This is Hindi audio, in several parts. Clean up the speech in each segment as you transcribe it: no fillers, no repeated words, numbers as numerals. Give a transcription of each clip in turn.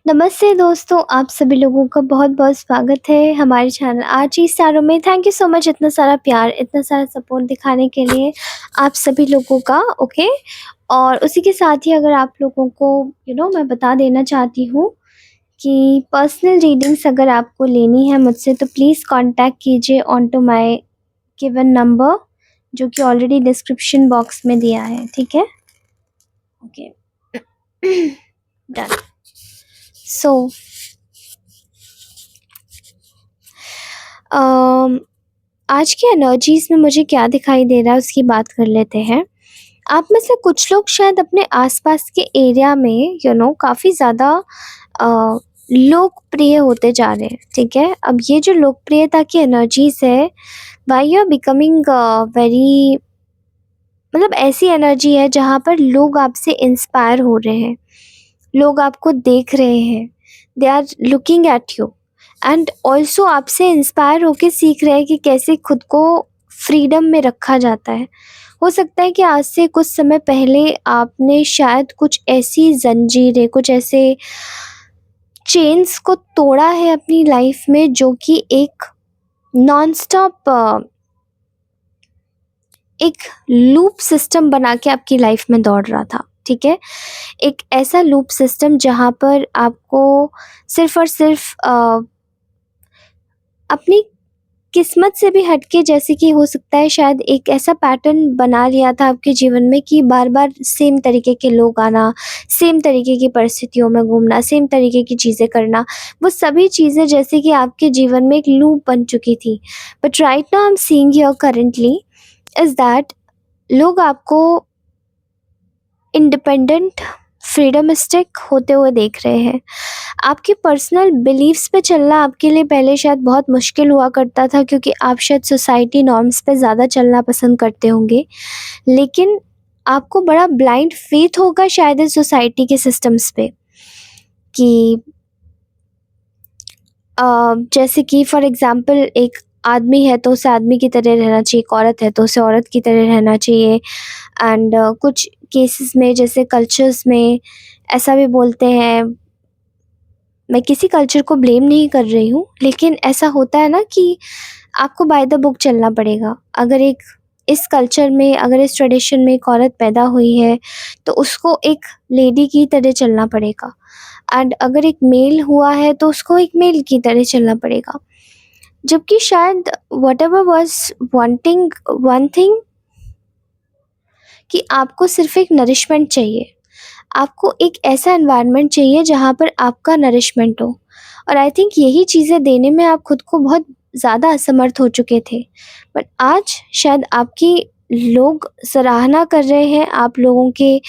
नमस्ते दोस्तों, आप सभी लोगों का बहुत-बहुत स्वागत है हमारे चैनल आरजी स्टारों में। थैंक यू सो मच इतना सारा प्यार, इतना सारा सपोर्ट दिखाने के लिए आप सभी लोगों का। ओके। और उसी के साथ ही अगर आप लोगों को मैं बता देना चाहती हूँ कि पर्सनल रीडिंग्स अगर आपको लेनी है मुझसे तो प्लीज़ कॉन्टैक्ट कीजिए on to my given number, जो कि ऑलरेडी डिस्क्रिप्शन बॉक्स में दिया है। ठीक है? ओके। डन। सो अम, आज की एनर्जीज में मुझे क्या दिखाई दे रहा है उसकी बात कर लेते हैं। आप में से कुछ लोग शायद अपने आसपास के एरिया में काफ़ी ज़्यादा लोकप्रिय होते जा रहे हैं। ठीक है, अब ये जो लोकप्रियता की एनर्जीज है, why you are becoming very, मतलब ऐसी एनर्जी है जहाँ पर लोग आपसे इंस्पायर हो रहे हैं, लोग आपको देख रहे हैं, they are looking at you and also आपसे इंस्पायर होके सीख रहे हैं कि कैसे खुद को फ्रीडम में रखा जाता है। हो सकता है कि आज से कुछ समय पहले आपने शायद कुछ ऐसी जंजीरें, कुछ ऐसे चेन्स को तोड़ा है अपनी लाइफ में, जो कि एक नॉन स्टॉप एक लूप सिस्टम बना के आपकी लाइफ में दौड़ रहा था। ठीक है, एक ऐसा लूप सिस्टम जहाँ पर आपको सिर्फ और सिर्फ अपनी किस्मत से भी हटके, जैसे कि हो सकता है शायद एक ऐसा पैटर्न बना लिया था आपके जीवन में कि बार बार सेम तरीके के लोग आना, सेम तरीके की परिस्थितियों में घूमना, सेम तरीके की चीज़ें करना, वो सभी चीज़ें जैसे कि आपके जीवन में एक लूप बन चुकी थी। But right now I am seeing here currently is that लोग आपको इंडिपेंडेंट, फ्रीडमिस्टिक होते हुए देख रहे हैं। आपके पर्सनल बिलीव्स पे चलना आपके लिए पहले शायद बहुत मुश्किल हुआ करता था, क्योंकि आप शायद सोसाइटी नॉर्म्स पे ज़्यादा चलना पसंद करते होंगे। लेकिन आपको बड़ा ब्लाइंड फेथ होगा शायद इस सोसाइटी के सिस्टम्स पे, कि जैसे कि फॉर एग्ज़ाम्पल एक आदमी है तो उसे आदमी की तरह रहना चाहिए, एक औरत है तो उसे औरत की तरह रहना चाहिए। एंड कुछ केसेस में, जैसे कल्चर्स में ऐसा भी बोलते हैं, मैं किसी कल्चर को ब्लेम नहीं कर रही हूँ, लेकिन ऐसा होता है ना कि आपको बाय द बुक चलना पड़ेगा। अगर एक इस कल्चर में, अगर इस ट्रेडिशन में एक औरत पैदा हुई है तो उसको एक लेडी की तरह चलना पड़ेगा, एंड अगर एक मेल हुआ है तो उसको एक मेल की तरह चलना पड़ेगा। जबकि शायद what ever was wanting one thing, कि आपको सिर्फ एक नरिशमेंट चाहिए, आपको एक ऐसा एनवायरनमेंट चाहिए जहाँ पर आपका नरिशमेंट हो। और आई थिंक यही चीज़ें देने में आप खुद को बहुत ज़्यादा असमर्थ हो चुके थे। बट आज शायद आपकी लोग सराहना कर रहे हैं, आप लोगों के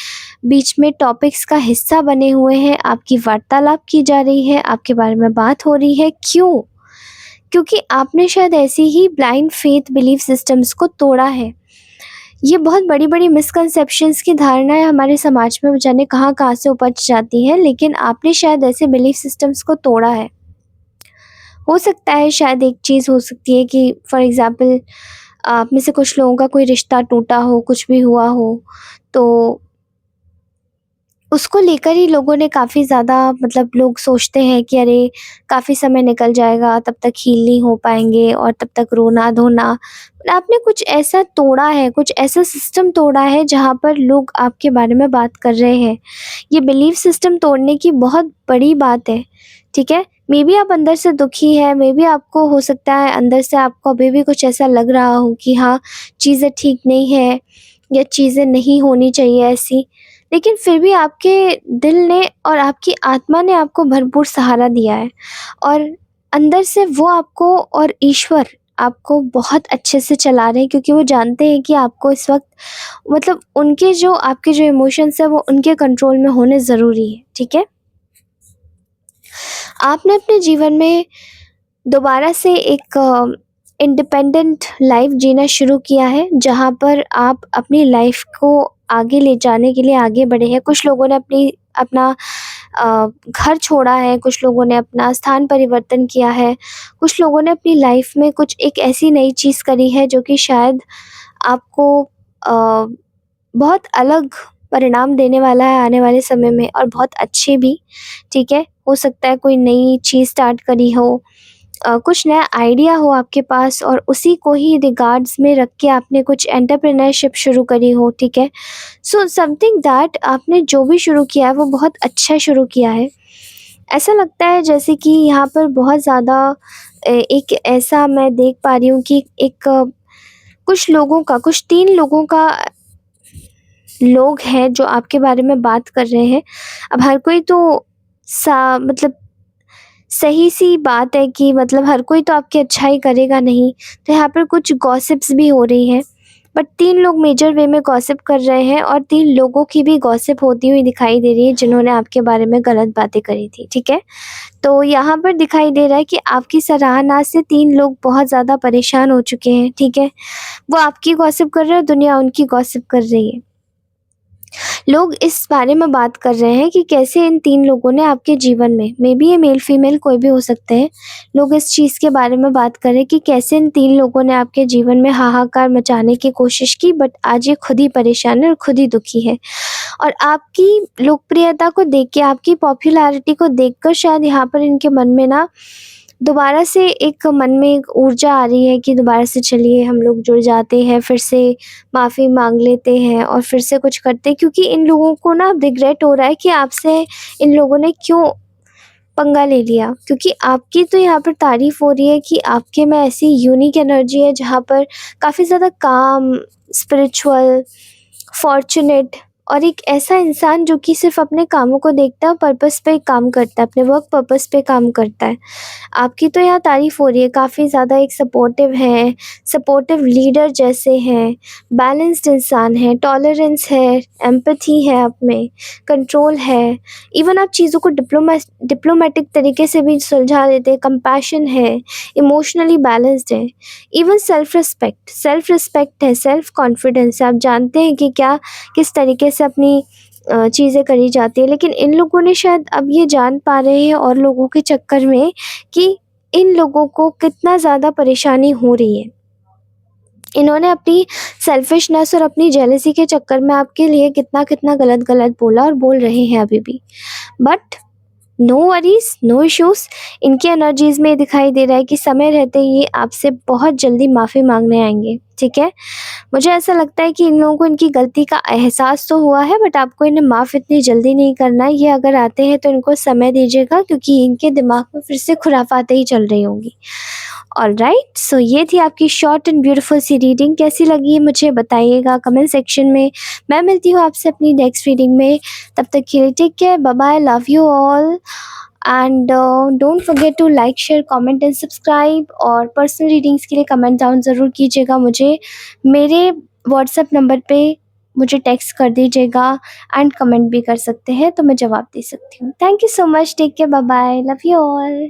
बीच में टॉपिक्स का हिस्सा बने हुए हैं, आपकी वार्तालाप की जा रही है, आपके बारे में बात हो रही है। क्यों? क्योंकि आपने शायद ऐसी ही ब्लाइंड फेथ बिलीफ सिस्टम्स को तोड़ा है। ये बहुत बड़ी-बड़ी मिसकंसेप्शंस की धारणाएँ हमारे समाज में जाने कहाँ-कहाँ से उपज जाती हैं, लेकिन आपने शायद ऐसे बिलीफ सिस्टम्स को तोड़ा है। हो सकता है शायद एक चीज़ हो सकती है कि फॉर एग्ज़ाम्पल आप में से कुछ लोगों का कोई रिश्ता टूटा हो, कुछ भी हुआ हो, तो उसको लेकर ही लोगों ने काफ़ी ज़्यादा, मतलब लोग सोचते हैं कि अरे काफ़ी समय निकल जाएगा, तब तक हील नहीं हो पाएँगे और तब तक रोना-धोना। पर आपने कुछ ऐसा तोड़ा है, कुछ ऐसा सिस्टम तोड़ा है जहाँ पर लोग आपके बारे में बात कर रहे हैं। ये बिलीफ सिस्टम तोड़ने की बहुत बड़ी बात है, ठीक है? मेबी आप अंदर से दुखी हैं, मेबी आपको हो सकता है अंदर से आपको अभी भी कुछ ऐसा लग रहा हो कि हाँ, चीज़ें ठीक नहीं है या चीज़ें नहीं होनी चाहिए ऐसी। लेकिन फिर भी आपके दिल ने और आपकी आत्मा ने आपको भरपूर सहारा दिया है, और अंदर से वो आपको और ईश्वर आपको बहुत अच्छे से चला रहे हैं, क्योंकि वो जानते हैं कि आपको इस वक़्त, मतलब उनके जो आपके जो इमोशंस हैं वो उनके कंट्रोल में होने ज़रूरी है, ठीक है? आपने अपने जीवन में दोबारा से एक इंडिपेंडेंट लाइफ जीना शुरू किया है, जहाँ पर आप अपनी लाइफ को आगे ले जाने के लिए आगे बढ़े हैं। कुछ लोगों ने अपना घर छोड़ा है, कुछ लोगों ने अपना स्थान परिवर्तन किया है, कुछ लोगों ने अपनी लाइफ में कुछ एक ऐसी नई चीज़ करी है जो कि शायद आपको बहुत अलग परिणाम देने वाला है आने वाले समय में, और बहुत अच्छे भी, ठीक है? हो सकता है कोई नई चीज़ स्टार्ट करी हो, कुछ नया आइडिया हो आपके पास और उसी को ही रिगार्ड्स में रख के आपने कुछ एंटरप्रेन्योरशिप शुरू करी हो, ठीक है? सो समथिंग दैट आपने जो भी शुरू किया है वो बहुत अच्छा शुरू किया है। ऐसा लगता है जैसे कि यहाँ पर बहुत ज़्यादा एक ऐसा मैं देख पा रही हूँ कि एक कुछ लोगों का, कुछ 3 लोगों का लोग हैं जो आपके बारे में बात कर रहे हैं। अब हर कोई तो सा मतलब सही-सी बात है कि मतलब हर कोई तो आपकी अच्छाई करेगा नहीं, तो यहाँ पर कुछ गॉसिप्स भी हो रही हैं। बट 3 लोग मेजर वे में गॉसिप कर रहे हैं और 3 लोगों की भी गॉसिप होती हुई दिखाई दे रही है जिन्होंने आपके बारे में गलत बातें करी थी, ठीक है? तो यहाँ पर दिखाई दे रहा है कि आपकी सराहना से 3 लोग बहुत ज़्यादा परेशान हो चुके हैं, ठीक है? वो आपकी गॉसिप कर रहे हैं, दुनिया उनकी गॉसिप कर रही है। लोग इस बारे में बात कर रहे हैं कि कैसे इन 3 लोगों ने आपके जीवन में, मे बी ये मेल फीमेल कोई भी हो सकते हैं, लोग इस चीज़ के बारे में बात कर रहे हैं कि कैसे इन 3 लोगों ने आपके जीवन में हाहाकार मचाने की कोशिश की, बट आज ये खुद ही परेशान है और खुद ही दुखी है। और आपकी लोकप्रियता को देख के, आपकी पॉपुलैरिटी को देखकर शायद यहाँ पर इनके मन में ना दोबारा से एक मन में एक ऊर्जा आ रही है कि दोबारा से चलिए हम लोग जुड़ जाते हैं, फिर से माफ़ी माँग लेते हैं और फिर से कुछ करते हैं, क्योंकि इन लोगों को ना रिग्रेट हो रहा है कि आपसे इन लोगों ने क्यों पंगा ले लिया। क्योंकि आपकी तो यहाँ पर तारीफ़ हो रही है कि आपके में ऐसी यूनिक एनर्जी है जहाँ पर काफ़ी ज़्यादा काम, स्पिरिचुअल, फॉर्च्यूनेट और एक ऐसा इंसान जो कि सिर्फ़ अपने कामों को देखता है और पर्पस पे काम करता है, अपने वर्क पर्पस पे काम करता है। आपकी तो यहाँ तारीफ़ हो रही है, काफ़ी ज़्यादा एक सपोर्टिव हैं, सपोर्टिव लीडर जैसे हैं, बैलेंस्ड इंसान हैं, टॉलरेंस है, एम्पैथी है आप में, कंट्रोल है। इवन आप चीज़ों को डिप्लोमैटिक तरीके से भी सुलझा लेते हैं, कंपैशन है, इमोशनली बैलेंस्ड है। इवन सेल्फ रिस्पेक्ट है, सेल्फ कॉन्फिडेंस है। आप जानते हैं कि क्या किस तरीके से अपनी चीज़ें करी जाती हैं, लेकिन इन लोगों ने शायद अब ये जान पा रहे हैं और लोगों के चक्कर में कि इन लोगों को कितना ज़्यादा परेशानी हो रही है। इन्होंने अपनी सेल्फिशनेस और अपनी जेलसी के चक्कर में आपके लिए कितना-कितना गलत-गलत बोला और बोल रहे हैं अभी भी। But no worries, no issues. इनकी एनर्जीज़ में दिखाई दे रहा है कि समय रहते ही ये आपसे बहुत जल्दी माफ़ी माँगने आएँगे, ठीक है? मुझे ऐसा लगता है कि इन लोगों को इनकी गलती का एहसास तो हुआ है, बट आपको इन्हें माफ़ इतनी जल्दी नहीं करना है। ये अगर आते हैं तो इनको समय दीजिएगा, क्योंकि इनके दिमाग में फिर से खुराफाते ही चल रही होंगी। ऑलराइट, सो ये थी आपकी शॉर्ट एंड ब्यूटीफुल सी रीडिंग। कैसी लगी मुझे बताइएगा कमेंट सेक्शन में। मैं मिलती हूँ आपसे अपनी नेक्स्ट रीडिंग में। तब तक के लिए take care, bye bye, love you all and don't forget to like, share, comment and subscribe. और पर्सनल रीडिंग्स के लिए कमेंट डाउन ज़रूर कीजिएगा मुझे। मेरे व्हाट्सएप नंबर पे मुझे टेक्स्ट कर दीजिएगा एंड कमेंट भी कर सकते हैं, तो मैं जवाब दे सकती हूँ। Thank you so much, take care, bye bye, love you all.